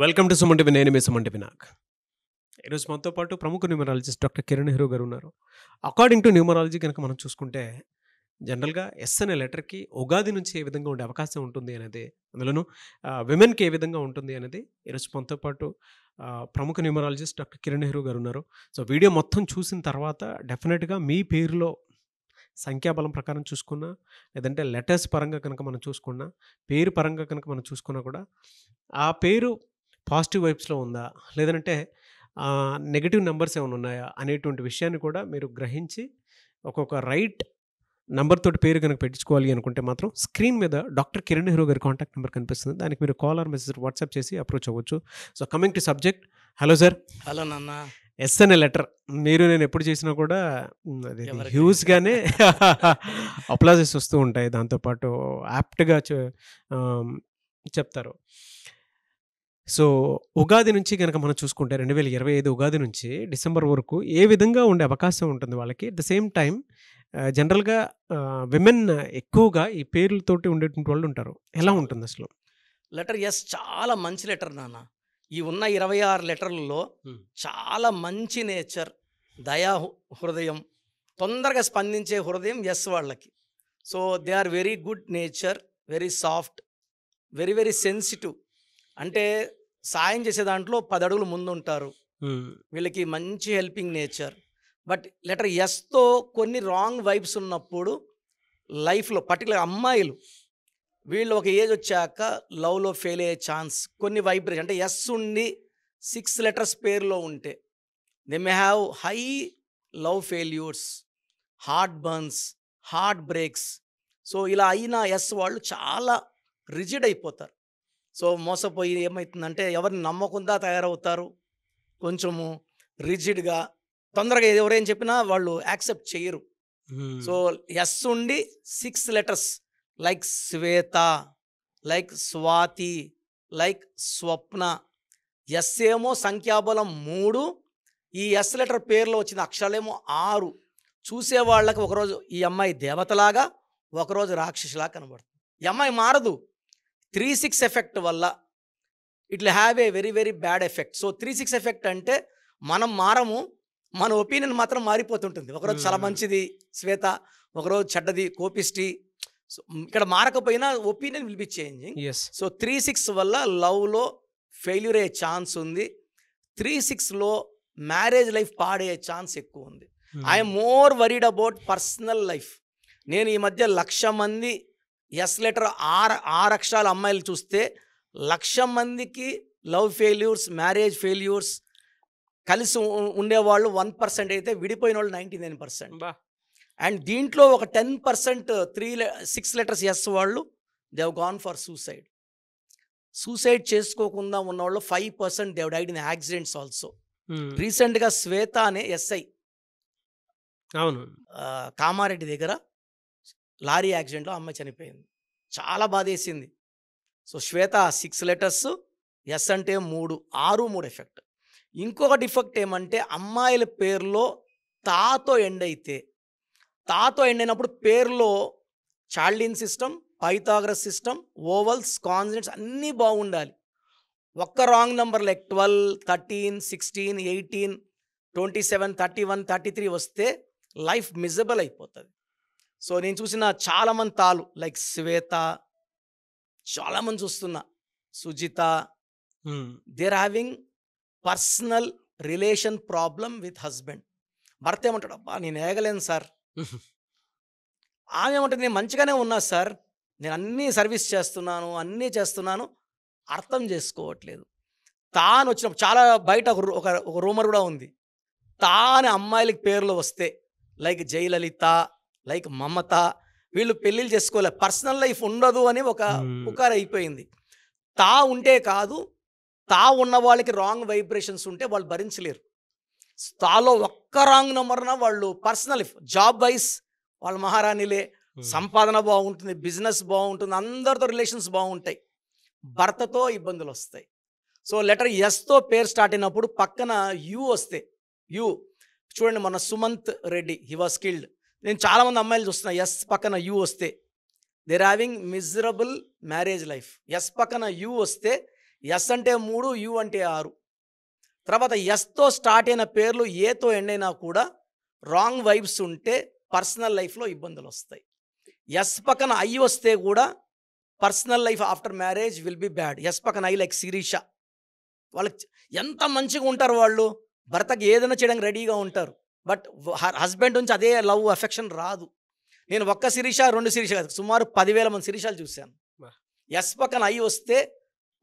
Welcome to Suman TV. నేను మీ Suman TV Nag. ఈరోజు మనతో పాటు ప్రముఖ న్యూమరాలజిస్ట్ డాక్టర్ కిరణ్ నెహ్రూ గారు ఉన్నారు. అకార్డింగ్ టు న్యూమరాలజీ కనుక మనం చూసుకుంటే జనరల్గా ఎస్ అనే లెటర్కి ఉగాది నుంచి ఏ విధంగా ఉండే అవకాశం ఉంటుంది అనేది, అందులోనూ విమెన్కి ఏ విధంగా ఉంటుంది అనేది ఈరోజు మనతో పాటు ప్రముఖ న్యూమరాలజిస్ట్ డాక్టర్ కిరణ్ నెహ్రూ గారు ఉన్నారు. సో వీడియో మొత్తం చూసిన తర్వాత డెఫినెట్గా మీ పేరులో సంఖ్యాబలం ప్రకారం చూసుకున్నా, లేదంటే లెటర్స్ పరంగా కనుక మనం చూసుకున్నా, పేరు పరంగా కనుక మనం చూసుకున్నా కూడా ఆ పేరు పాజిటివ్ వైబ్స్లో ఉందా, లేదంటే నెగటివ్ నెంబర్స్ ఏమైనా ఉన్నాయా అనేటువంటి విషయాన్ని కూడా మీరు గ్రహించి ఒక్కొక్క రైట్ నెంబర్ తోటి పేరు కనుక పెట్టించుకోవాలి అనుకుంటే మాత్రం స్క్రీన్ మీద డాక్టర్ కిరణ్ నెహ్రూ గారి కాంటాక్ట్ నెంబర్ కనిపిస్తుంది. దానికి మీరు కాల్ ఆర్ మెసేజ్ వాట్సాప్ చేసి అప్రోచ్ అవ్వచ్చు. So coming to subject, hello sir. Hello నాన్న. ఎస్ అనే లెటర్ మీరు నేను ఎప్పుడు చేసినా కూడా అది హ్యూజ్గానే అప్లాజెస్ వస్తూ ఉంటాయి, దాంతోపాటు యాప్ట్గా చెప్తారు. సో ఉగాది నుంచి కనుక మనం చూసుకుంటే 2025 ఉగాది నుంచి డిసెంబర్ వరకు ఏ విధంగా ఉండే అవకాశం ఉంటుంది వాళ్ళకి. అట్ ద సేమ్ టైం జనరల్గా విమెన్ ఎక్కువగా ఈ పేర్లతోటి ఉండేటువంటి వాళ్ళు ఉంటారు. ఎలా ఉంటుంది అసలు? లెటర్ ఎస్ చాలా మంచి లెటర్ నాన్న. ఈ ఉన్న 26 లెటర్లలో చాలా మంచి నేచర్, దయా హృదయం, తొందరగా స్పందించే హృదయం ఎస్ వాళ్ళకి. So they are very good nature, very soft, very very sensitive. అంటే సాయం చేసే దాంట్లో 10 అడుగులు ముందు ఉంటారు. వీళ్ళకి మంచి హెల్పింగ్ నేచర్. బట్ లెటర్ ఎస్తో కొన్ని రాంగ్ వైబ్స్ ఉన్నప్పుడు లైఫ్లో పర్టికులర్ అమ్మాయిలు వీళ్ళు ఒక ఏజ్ వచ్చాక లవ్లో ఫెయిల్ అయ్యే ఛాన్స్, కొన్ని వైబ్రేషన్. అంటే ఎస్ ఉండి 6 లెటర్స్ పేరులో ఉంటే they may have high love failures, heart burns, heart breaks. So ఇలా అయిన ఎస్ వాళ్ళు చాలా రిజిడ్ అయిపోతారు. సో మోసపోయి ఏమవుతుందంటే ఎవరిని నమ్మకుండా తయారవుతారు, కొంచెము రిజిడ్గా, తొందరగా ఎవరేం చెప్పినా వాళ్ళు యాక్సెప్ట్ చేయరు. సో ఎస్ ఉండి 6 లెటర్స్ లైక్ శ్వేత, లైక్ స్వాతి, లైక్ స్వప్న. ఎస్ ఏమో సంఖ్యాబలం 3, ఈ ఎస్ లెటర్ పేరులో వచ్చిన అక్షరాలేమో 6. చూసేవాళ్ళకి ఒకరోజు ఈ అమ్మాయి దేవతలాగా, ఒకరోజు రాక్షసిలా కనబడుతుంది. ఈ అమ్మాయి మారదు. 3-6 ఎఫెక్ట్ వల్ల it will have a very very bad effect. So 3-6 effect అంటే మనం మారము, మన ఒపీనియన్ మాత్రం మారిపోతుంటుంది. ఒకరోజు చాలా మంచిది శ్వేత, ఒకరోజు చెడ్డది కోపిష్టి. సో ఇక్కడ మారకపోయినా opinion will be changing. So 3-6 వల్ల లవ్లో ఫెయిల్యూర్ అయ్యే ఛాన్స్ ఉంది. 3-6లో మ్యారేజ్ లైఫ్ పాడే ఛాన్స్ ఎక్కువ ఉంది. I'm more worried about personal life. నేను ఈ మధ్య 1,00,000 మంది ఎస్ లెటర్ 6 అక్షరాల అమ్మాయిలు చూస్తే 1,00,000 మందికి లవ్ ఫెయిల్యూర్స్, మ్యారేజ్ ఫెయిల్యూర్స్, కలిసి ఉండేవాళ్ళు 1% అయితే విడిపోయిన వాళ్ళు 99%. అండ్ దీంట్లో ఒక 10% 6 లెటర్స్ ఎస్ వాళ్ళు they have gone for suicide. Suicide చేసుకోకుండా ఉన్నవాళ్ళు 5% they have died in accidents also. రీసెంట్గా శ్వేత అనే ఎస్ఐ అవును కామారెడ్డి దగ్గర లారీ యాక్సిడెంట్లో అమ్మాయి చనిపోయింది. చాలా బాధేసింది. సో శ్వేత 6 లెటర్స్, ఎస్ అంటే 3, 6-3 ఎఫెక్ట్. ఇంకొక డిఫెక్ట్ ఏమంటే అమ్మాయిల పేరులో తాతో ఎండ్ అయితే, తాతో ఎండ్ అయినప్పుడు పేరులో చార్లిన్ system, Pythagoras system, vowels, consonants అన్నీ బాగుండాలి. ఒక్క రాంగ్ నెంబర్ లైక్ 12, 13, 16, 18, 27, 31, 33 వస్తే లైఫ్ మిజరబుల్ అయిపోతుంది. సో నేను చూసిన చాలామంది తాలు లైక్ శ్వేత, చాలామంది చూస్తున్నా Sujitha, they are having personal relation problem with husband. భర్త ఏమంటాడు, అబ్బా నేను ఏగలేను సార్. ఆమె ఏమంటుంది, నేను మంచిగానే ఉన్నా సార్, నేను అన్నీ సర్వీస్ చేస్తున్నాను, అన్నీ చేస్తున్నాను, అర్థం చేసుకోవట్లేదు. తాను వచ్చినప్పుడు చాలా బయట ఒక రూమర్ కూడా ఉంది, తాను అమ్మాయిలకి పేర్లు వస్తే లైక్ జయలలిత, లైక్ మమత, వీళ్ళు పెళ్ళిళ్ళు చేసుకోలే, పర్సనల్ లైఫ్ ఉండదు అని ఒక పుకారు అయిపోయింది. తా ఉంటే కాదు, తా ఉన్న వాళ్ళకి రాంగ్ వైబ్రేషన్స్ ఉంటే వాళ్ళు భరించలేరు. తాలో ఒక్క రాంగ్ నెంబర్న వాళ్ళు పర్సనల్ లైఫ్, జాబ్ వైజ్ వాళ్ళ మహారాణిలే, సంపాదన బాగుంటుంది, బిజినెస్ బాగుంటుంది, అందరితో రిలేషన్స్ బాగుంటాయి, భర్తతో ఇబ్బందులు వస్తాయి. సో లెటర్ ఎస్తో పేరు స్టార్ట్ అయినప్పుడు పక్కన యూ వస్తే, యూ చూడండి, మన Sumanth Reddy he was killed. నేను చాలామంది అమ్మాయిలు చూస్తున్నా ఎస్ పక్కన యూ వస్తే they are having miserable marriage life. S పక్కన యూ వస్తే ఎస్ అంటే 3, యు అంటే 6. తర్వాత ఎస్తో స్టార్ట్ అయిన పేర్లు ఏతో ఎండ్ అయినా కూడా రాంగ్ వైబ్స్ ఉంటే పర్సనల్ లైఫ్లో ఇబ్బందులు వస్తాయి. ఎస్ పక్కన ఐ వస్తే కూడా personal life after marriage will be bad. S పక్కన ఐ లైక్ శిరీష, వాళ్ళకి ఎంత మంచిగా ఉంటారు వాళ్ళు, భర్తకి ఏదైనా చేయడానికి రెడీగా ఉంటారు. బట్ హస్బెండ్ నుంచి అదే లవ్ అఫెక్షన్ రాదు. నేను ఒక్క శిరీష 2 శిరీష కాదు, సుమారు 10,000 మంది శిరీషాలు చూశాను. ఎస్ పక్కన ఐ వస్తే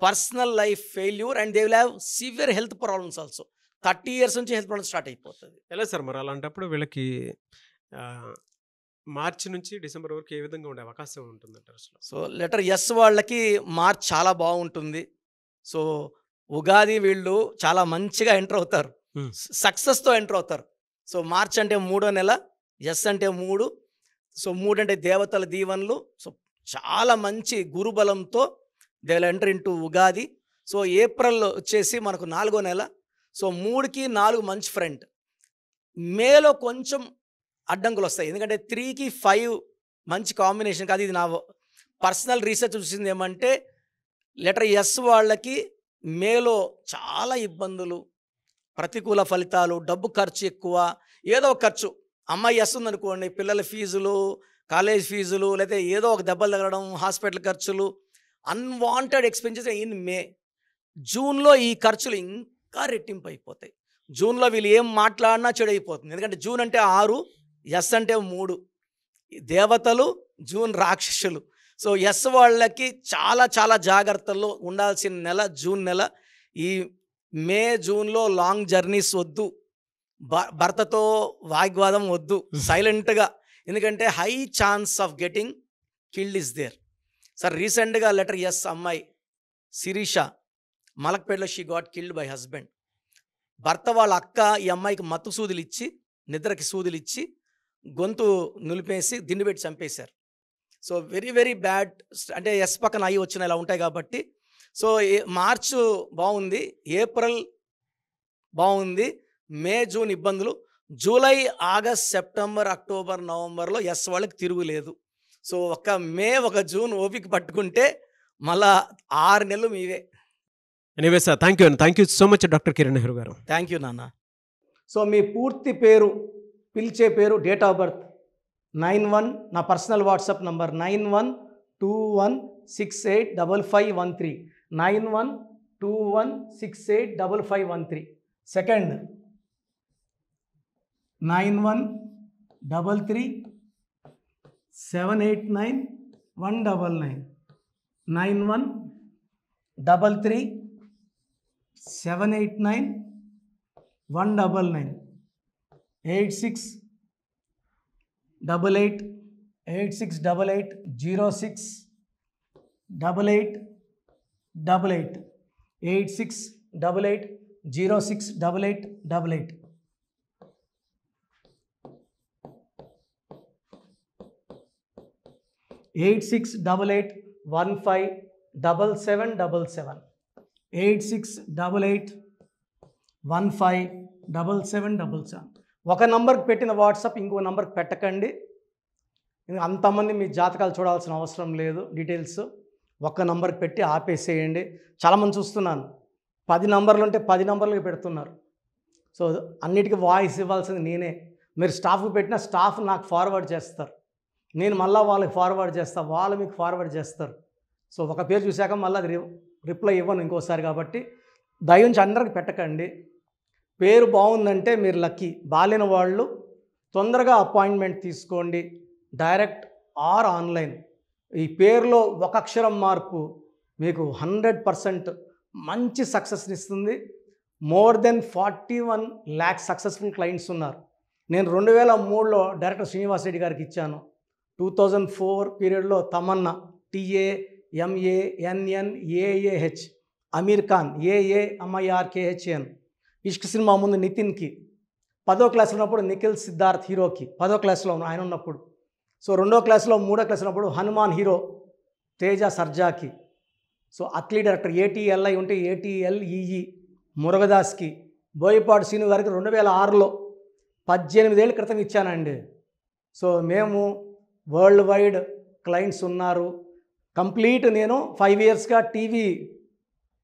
personal life failure and they will have severe health problems also. 30 years నుంచి హెల్త్ ప్రాబ్లమ్స్ స్టార్ట్ అయిపోతుంది. ఎలా సార్ మరి అలాంటప్పుడు వీళ్ళకి మార్చి నుంచి డిసెంబర్ వరకు ఏ విధంగా ఉండే అవకాశం ఉంటుందంటారు అసలు? సో లెటర్ ఎస్ వాళ్ళకి మార్చ్ చాలా బాగుంటుంది. సో ఉగాది వీళ్ళు చాలా మంచిగా ఎంటర్ అవుతారు, సక్సెస్తో ఎంటర్ అవుతారు. సో మార్చ్ అంటే 3వ నెల, ఎస్ అంటే 3. సో 3 అంటే దేవతల దీవెనలు. సో చాలా మంచి గురుబలంతో they will enter into Ugadi. So April వచ్చేసి మనకు 4వ నెల. సో 3కి 4 మంచి ఫ్రెండ్. మేలో కొంచెం అడ్డంకులు వస్తాయి, ఎందుకంటే 3కి 5 మంచి కాంబినేషన్ కాదు. ఇది నా పర్సనల్ రీసెర్చ్ చూసింది ఏమంటే లెటర్ ఎస్ వాళ్ళకి మేలో చాలా ఇబ్బందులు, ప్రతికూల ఫలితాలు, డబ్బు ఖర్చు ఎక్కువ, ఏదో ఒక ఖర్చు. అమ్మాయి ఎస్ ఉందనుకోండి, పిల్లల ఫీజులు, కాలేజ్ ఫీజులు, లేకపోతే ఏదో ఒక దెబ్బలు తగలడం, హాస్పిటల్ ఖర్చులు, అన్వాంటెడ్ ఎక్స్పెన్సెస్ ఇన్ మే. జూన్లో ఈ ఖర్చులు ఇంకా రెట్టింపు అయిపోతాయి. జూన్లో వీళ్ళు ఏం మాట్లాడినా చెడు అయిపోతుంది, ఎందుకంటే జూన్ అంటే 6, ఎస్ అంటే 3. దేవతలు, జూన్ రాక్షసులు. సో ఎస్ వాళ్ళకి చాలా చాలా జాగ్రత్తల్లో ఉండాల్సిన నెల జూన్ నెల. ఈ మే జూన్లో లాంగ్ జర్నీస్ వద్దు, భర్తతో వాగ్వాదం వద్దు, సైలెంట్గా, ఎందుకంటే high chance of getting killed is there. Sir రీసెంట్గా లెటర్ ఎస్ అమ్మాయి శిరీష మలక్పేటలో she got killed by husband. భర్త వాళ్ళ అక్క ఈ అమ్మాయికి మత్తు సూదులు ఇచ్చి, నిద్రకి సూదులు ఇచ్చి, గొంతు నులిపేసి దిండు పెట్టి చంపేశారు. So very very bad. అంటే ఎస్ పక్కన ఐ వచ్చిన ఇలా ఉంటాయి కాబట్టి. సో మార్చ్ బాగుంది, ఏప్రిల్ బాగుంది, మే జూన్ ఇబ్బందులు, జూలై ఆగస్ట్ సెప్టెంబర్ అక్టోబర్ నవంబర్లో ఎస్ వాళ్ళకి తిరుగులేదు. సో ఒక మే ఒక జూన్ ఓపిక పట్టుకుంటే మళ్ళా 6 నెలలు మీవే. Anyway sir, thank you so much doctor Kiran Nehru గారు. థ్యాంక్ యూ నాన్న. సో మీ పూర్తి పేరు, పిలిచే పేరు, డేట్ ఆఫ్ బర్త్ 91, నా personal WhatsApp number 9121685513, 9121685513. Second 9133789199, 9133789199, 868886880688, 8688068888. Eight 8688157777, 8688157777. ఒక నంబర్కి పెట్టిన వాట్సాప్ ఇంకో నంబర్కి పెట్టకండి, అంతమంది మీ జాతకాలు చూడాల్సిన అవసరం లేదు. డీటెయిల్స్ ఒక్క నంబర్కి పెట్టి ఆపేసేయండి. చాలామంది చూస్తున్నాను 10 నంబర్లు ఉంటే 10 నంబర్లకి పెడుతున్నారు. సో అన్నిటికీ వాయిస్ ఇవ్వాల్సింది నేనే. మీరు స్టాఫ్కి పెట్టిన స్టాఫ్ నాకు ఫార్వర్డ్ చేస్తారు, నేను మళ్ళీ వాళ్ళకి ఫార్వర్డ్ చేస్తాను, వాళ్ళు మీకు ఫార్వర్డ్ చేస్తారు. సో ఒక పేరు చూశాక మళ్ళీ అది రిప్లై ఇవ్వను ఇంకోసారి. కాబట్టి దయించి అందరికి పెట్టకండి. పేరు బాగుందంటే మీరు లక్కీ. బాలేని వాళ్ళు తొందరగా అపాయింట్మెంట్ తీసుకోండి, డైరెక్ట్ ఆర్ ఆన్లైన్. ఈ పేరులో ఒక అక్షరం మార్పు మీకు 100% మంచి సక్సెస్ని ఇస్తుంది. More than 41 lakh successful clients ఉన్నారు. నేను 2003లో డైరెక్టర్ శ్రీనివాస్ రెడ్డి గారికి ఇచ్చాను. 2004 పీరియడ్లో తమన్నా, TAMANNAAH, అమీర్ ఖాన్, AAMIRKHAN, ఇష్క్ సినిమా ముందు నితిన్కి, 10వ క్లాస్లో ఉన్నప్పుడు నిఖిల్ సిద్ధార్థ్ హీరోకి, 10వ క్లాస్లో ఆయన ఉన్నప్పుడు. సో 2వ క్లాస్లో 3వ క్లాస్ ఉన్నప్పుడు హనుమాన్ హీరో తేజ సర్జాకి. సో అట్లీ డైరెక్టర్ ATLI ఉంటే ATLEE మురుగదాస్కి, బోయపాడు శ్రీను గారికి 2006లో 18 ఏళ్ళ క్రితం ఇచ్చానండి. సో మేము వరల్డ్ వైడ్ క్లయింట్స్ ఉన్నారు. కంప్లీట్ నేను 5 yearsగా టీవీ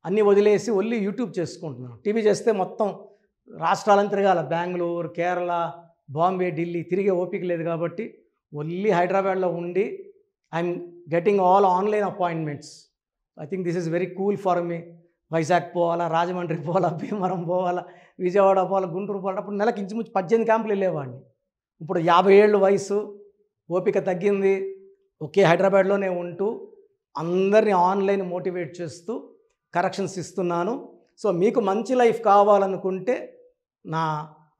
అన్నీ వదిలేసి ఓన్లీ యూట్యూబ్ చేసుకుంటున్నాను. టీవీ చేస్తే మొత్తం రాష్ట్రాలను తిరగాల, బెంగళూరు, కేరళ, బాంబే, ఢిల్లీ తిరిగే ఓపిక లేదు కాబట్టి ఓన్లీ హైదరాబాద్లో ఉండి I'm getting all online appointments. I think this is very cool for me. Vizag పోవాలా, రాజమండ్రి పోవాలా, భీమవరం పోవాలా, విజయవాడ పోవాలా, గుంటూరు పోవాలా. అప్పుడు నెలకి ఇంచుమించు 18 క్యాంపులు వెళ్ళేవాడిని. ఇప్పుడు 50 ఏళ్ళు వయసు, ఓపిక తగ్గింది. ఒకే హైదరాబాద్లోనే ఉంటూ అందరినీ ఆన్లైన్ మోటివేట్ చేస్తూ కరెక్షన్స్ ఇస్తున్నాను. సో మీకు మంచి లైఫ్ కావాలనుకుంటే నా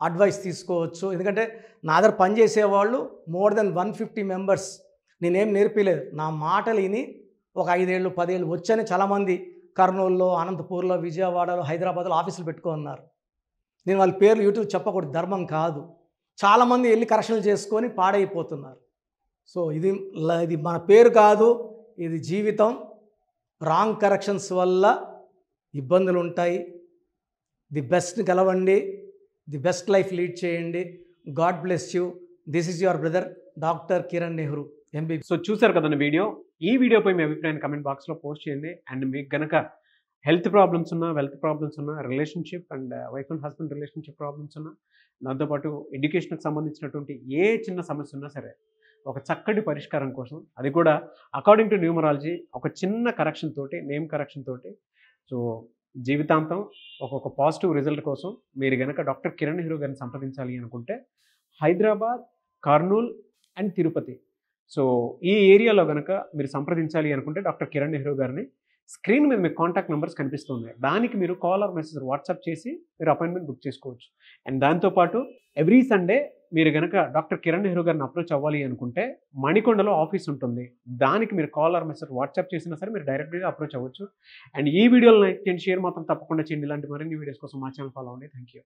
అడ్వైస్ తీసుకోవచ్చు. ఎందుకంటే నా దగ్గర పనిచేసేవాళ్ళు మోర్ దెన్ 150 మెంబర్స్. నేనేం నేర్పిలేదు, నా మాటలు విని ఒక 5 ఏళ్ళు 10 ఏళ్ళు వచ్చని చాలామంది కర్నూలులో, అనంతపూర్లో, విజయవాడలో, హైదరాబాద్లో ఆఫీసులు పెట్టుకున్నారు. నేను వాళ్ళ పేర్లు యూట్యూబ్ చెప్పకూడదు, ధర్మం కాదు. చాలామంది వెళ్ళి కరెక్షన్లు చేసుకొని పాడైపోతున్నారు. సో ఇది మన పేరు కాదు, ఇది జీవితం. రాంగ్ కరెక్షన్స్ వల్ల ఇబ్బందులు ఉంటాయి. ది బెస్ట్ని గెలవండి, ది బెస్ట్ లైఫ్ లీడ్ చేయండి. God bless you. This is your brother doctor Kiran Nehru, MBBS. So చూసారు కదండి వీడియో. ఈ వీడియోపై మీ అభిప్రాయాన్ని కమెంట్ బాక్స్లో పోస్ట్ చేయండి. అండ్ మీకు కనుక హెల్త్ ప్రాబ్లమ్స్ ఉన్నా, వెల్త్ ప్రాబ్లమ్స్ ఉన్నా, relationship and wife and husband relationship problems ఉన్నా, దాంతోపాటు ఎడ్యుకేషన్కి సంబంధించినటువంటి ఏ చిన్న సమస్య ఉన్నా సరే ఒక చక్కటి పరిష్కారం కోసం, అది కూడా అకార్డింగ్ టు న్యూమరాలజీ, ఒక చిన్న కరెక్షన్ తోటి, నేమ్ కరెక్షన్ తోటి, సో జీవితాంతం ఒక పాజిటివ్ రిజల్ట్ కోసం మీరు కనుక డాక్టర్ కిరణ్ నెహ్రూ గారిని సంప్రదించాలి అనుకుంటే హైదరాబాద్, కర్నూల్ అండ్ తిరుపతి, సో ఈ ఏరియాలో కనుక మీరు సంప్రదించాలి అనుకుంటే డాక్టర్ కిరణ్ నెహ్రూ గారిని స్క్రీన్ మీద మీకు కాంటాక్ట్ నెంబర్స్ కనిపిస్తుంది. దానికి మీరు కాల్ ఆర్ మెసేజ్ వాట్సాప్ చేసి మీరు అపాయింట్మెంట్ బుక్ చేసుకోవచ్చు. అండ్ దాంతోపాటు ఎవ్రీ సండే మీరు కనుక డాక్టర్ కిరణ్ నెహ్రూ గారిని అప్రోచ్ అవ్వాలి అనుకుంటే మణికొండలో ఆఫీస్ ఉంటుంది. దానికి మీరు కాల్ ఆర్ మెసేజ్ వాట్సాప్ చేసినా సరే మీరు డైరెక్ట్గా అప్రోచ్ అవ్వచ్చు. అండ్ ఈ వీడియోలో లైక్ చేయండి, షేర్ మాత్రం తప్పకుండా చేయండి. ఇలాంటి మరిన్ని వీడియోస్ కోసం మా ఛానల్ ఫాలో అవ్వండి. Thank you.